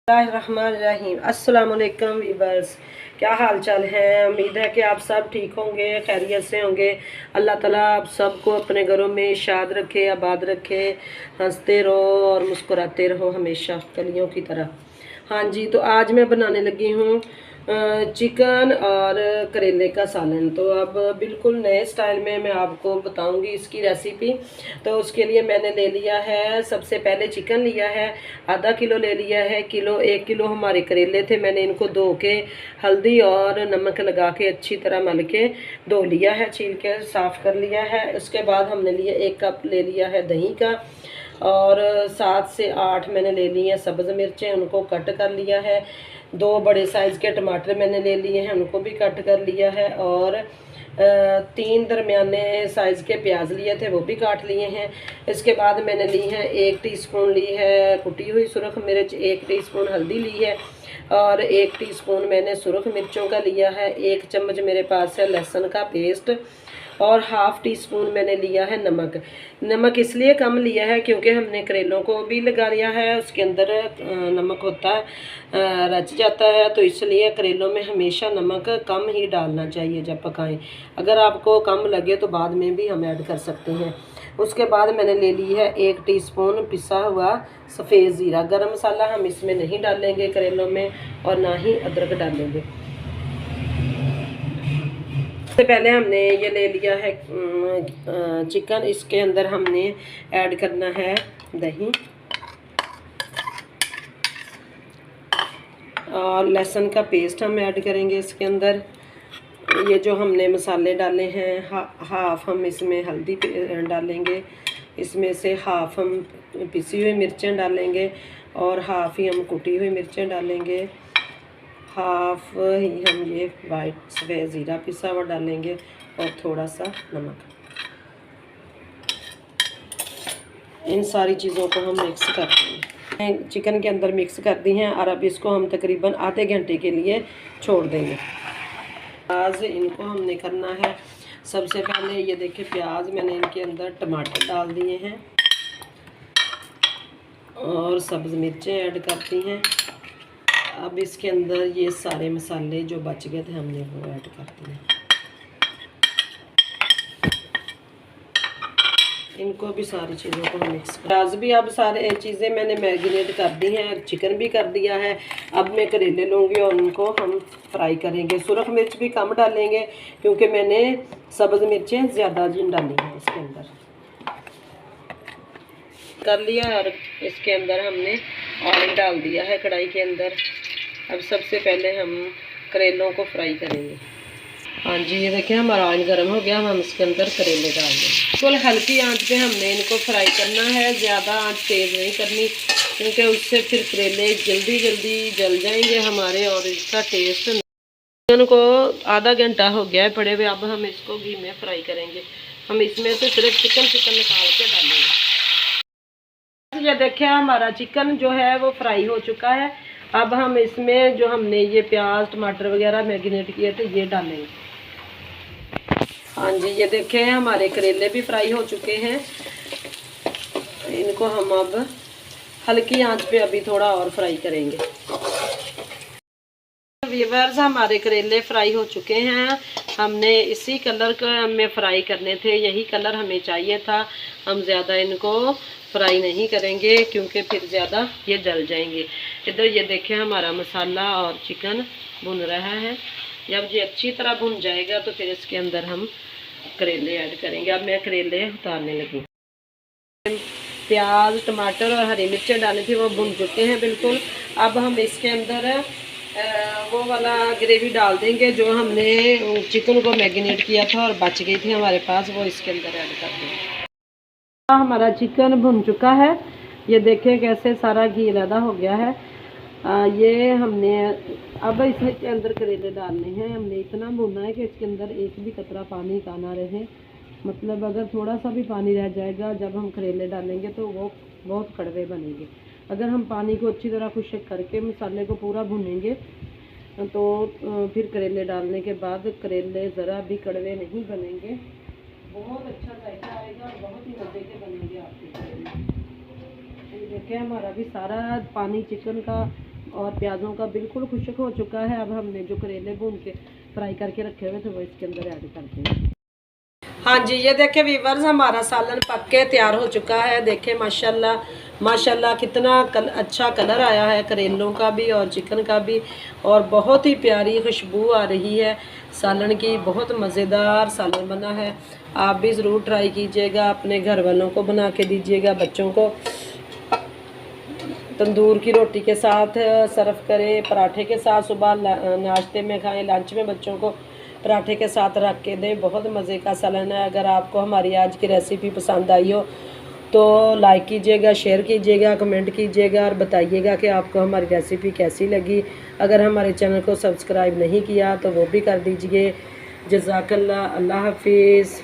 रहीम अस्सलाम वालेकुम वीवर्स, क्या हाल चाल है। उम्मीद है कि आप सब ठीक होंगे, खैरियत से होंगे। अल्लाह ताला आप सबको अपने घरों में शाद रखे, आबाद रखे, हंसते रहो और मुस्कुराते रहो हमेशा कलियों की तरह। हाँ जी, तो आज मैं बनाने लगी हूँ चिकन और करेले का सालन। तो अब बिल्कुल नए स्टाइल में मैं आपको बताऊंगी इसकी रेसिपी। तो उसके लिए मैंने ले लिया है, सबसे पहले चिकन लिया है, आधा किलो ले लिया है। 1 किलो हमारे करेले थे, मैंने इनको धो के हल्दी और नमक लगा के अच्छी तरह मल के धो लिया है, छील के साफ़ कर लिया है। उसके बाद हमने लिया 1 कप ले लिया है दही का, और 7 से 8 मैंने ले ली हैं सब्ज़ मिर्चें, उनको कट कर लिया है। 2 बड़े साइज़ के टमाटर मैंने ले लिए हैं, उनको भी कट कर लिया है। और 3 दरमियाने साइज़ के प्याज लिए थे, वो भी काट लिए हैं। इसके बाद मैंने ली है 1 टीस्पून ली है कुटी हुई सुरख मिर्च, 1 टीस्पून हल्दी ली है, और 1 टीस्पून मैंने सुरख मिर्चों का लिया है। 1 चम्मच मेरे पास है लहसुन का पेस्ट, और ½ टीस्पून मैंने लिया है नमक। नमक इसलिए कम लिया है क्योंकि हमने करेलों को भी लगा लिया है, उसके अंदर नमक होता है, रच जाता है, तो इसलिए करेलों में हमेशा नमक कम ही डालना चाहिए जब पकाएं। अगर आपको कम लगे तो बाद में भी हम ऐड कर सकते हैं। उसके बाद मैंने ले ली है 1 टीस्पून पिसा हुआ सफ़ेद ज़ीरा। गरम मसाला हम इसमें नहीं डालेंगे करेलों में, और ना ही अदरक डालेंगे। सबसे पहले हमने ये ले लिया है चिकन, इसके अंदर हमने ऐड करना है दही और लहसुन का पेस्ट हम ऐड करेंगे इसके अंदर। ये जो हमने मसाले डाले हैं, हाफ हम इसमें हल्दी डालेंगे, इसमें से हाफ हम पिसी हुई मिर्चें डालेंगे, और हाफ ही हम कुटी हुई मिर्चें डालेंगे। हाफ ही हम ये वाइट सफ़ेद ज़ीरा पिसा हुआ डालेंगे, और थोड़ा सा नमक। इन सारी चीज़ों को हम मिक्स करते हैं, चिकन के अंदर मिक्स कर दी हैं, और अब इसको हम तकरीबन आधे घंटे के लिए छोड़ देंगे। प्याज इनको हमने करना है। सबसे पहले ये देखिए प्याज मैंने इनके अंदर टमाटर डाल दिए हैं, और सब्ज़ मिर्चें ऐड करती हैं। अब इसके अंदर ये सारे मसाले जो बच गए थे हमने वो ऐड कर दिए। इनको भी सारी चीज़ों को हम मिक्स कर, प्याज भी अब सारे चीज़ें मैंने मैरिनेट कर दी हैं, चिकन भी कर दिया है। अब मैं करेले लूँगी और उनको हम फ्राई करेंगे। सुरख मिर्च भी कम डालेंगे क्योंकि मैंने सब्ज़ मिर्चें ज़्यादा डाली हैं इसके अंदर। कर लिया, और इसके अंदर हमने ऑयल डाल दिया है कढ़ाई के अंदर। अब सबसे पहले हम करेलों को फ्राई करेंगे। हाँ जी, ये देखिए हमारा ऑयल गर्म हो गया, हम इसके अंदर करेले डाल देंगे। बिल्कुल हल्की आंच पे हमने इनको फ्राई करना है, ज़्यादा आंच तेज़ नहीं करनी क्योंकि उससे फिर करेले जल्दी जल्दी जल जाएंगे हमारे, और इसका टेस्ट। चिकन को आधा घंटा हो गया है पड़े हुए, अब हम इसको घी में फ्राई करेंगे। हम इसमें से सिर्फ चिकन निकाल के डालेंगे। ये देखिए हमारा चिकन जो है वो फ्राई हो चुका है। अब हम इसमें जो हमने ये प्याज टमाटर वगैरह मैरिनेट किए थे ये डालेंगे। हाँ जी, ये देखें हमारे करेले भी फ्राई हो चुके हैं। इनको हम अब हल्की आंच पे अभी थोड़ा और फ्राई करेंगे। व्यूअर्स, हमारे करेले फ्राई हो चुके हैं। हमने इसी कलर में फ्राई करने थे, यही कलर हमें चाहिए था। हम ज़्यादा इनको फ्राई नहीं करेंगे क्योंकि फिर ज़्यादा ये जल जाएंगे। इधर ये देखें हमारा मसाला और चिकन भुन रहा है। जब ये अच्छी तरह भुन जाएगा तो फिर इसके अंदर हम करेले ऐड करेंगे। अब मैं करेले उतारने लगी। प्याज टमाटर और हरी मिर्चें डाली थी वो भुन चुके हैं बिल्कुल। अब हम इसके अंदर वो वाला ग्रेवी डाल देंगे जो हमने चिकन को मैरिनेट किया था और बच गई थी हमारे पास, वो इसके अंदर ऐड कर देंगे। हमारा चिकन भुन चुका है, ये देखें कैसे सारा घी अलग हो गया है। ये हमने अब इसके अंदर करेले डालने हैं। हमने इतना भुनना है कि इसके अंदर एक भी कतरा पानी का ना रहे। मतलब अगर थोड़ा सा भी पानी रह जाएगा जब हम करेले डालेंगे तो वो बहुत कड़वे बनेंगे। अगर हम पानी को अच्छी तरह खुश्क करके मसाले को पूरा भुनेंगे तो फिर करेले डालने के बाद करेले ज़रा भी कड़वे नहीं बनेंगे, बहुत अच्छा जायका आएगा और बहुत ही मज़े के बनेंगे आपके करेले। देखिए हमारा भी सारा पानी चिकन का और प्याज़ों का बिल्कुल खुश्क हो चुका है। अब हमने जो करेले भून के फ्राई करके रखे हुए थे वो इसके अंदर ऐड करते हैं। हाँ जी, ये देखें वीवर्स, हमारा सालन पक के तैयार हो चुका है। देखें माशाल्लाह माशाल्लाह कितना अच्छा कलर आया है करेलों का भी और चिकन का भी, और बहुत ही प्यारी खुशबू आ रही है सालन की। बहुत मज़ेदार सालन बना है। आप भी ज़रूर ट्राई कीजिएगा, अपने घर वालों को बना के दीजिएगा, बच्चों को तंदूर की रोटी के साथ सर्व करें, पराठे के साथ सुबह नाश्ते में खाएं, लंच में बच्चों को पराठे के साथ रख के दें। बहुत मज़े का सालन है। अगर आपको हमारी आज की रेसिपी पसंद आई हो तो लाइक कीजिएगा, शेयर कीजिएगा, कमेंट कीजिएगा और बताइएगा कि आपको हमारी रेसिपी कैसी लगी। अगर हमारे चैनल को सब्सक्राइब नहीं किया तो वो भी कर दीजिए। जज़ाकल्लाह, अल्लाह हाफिज़।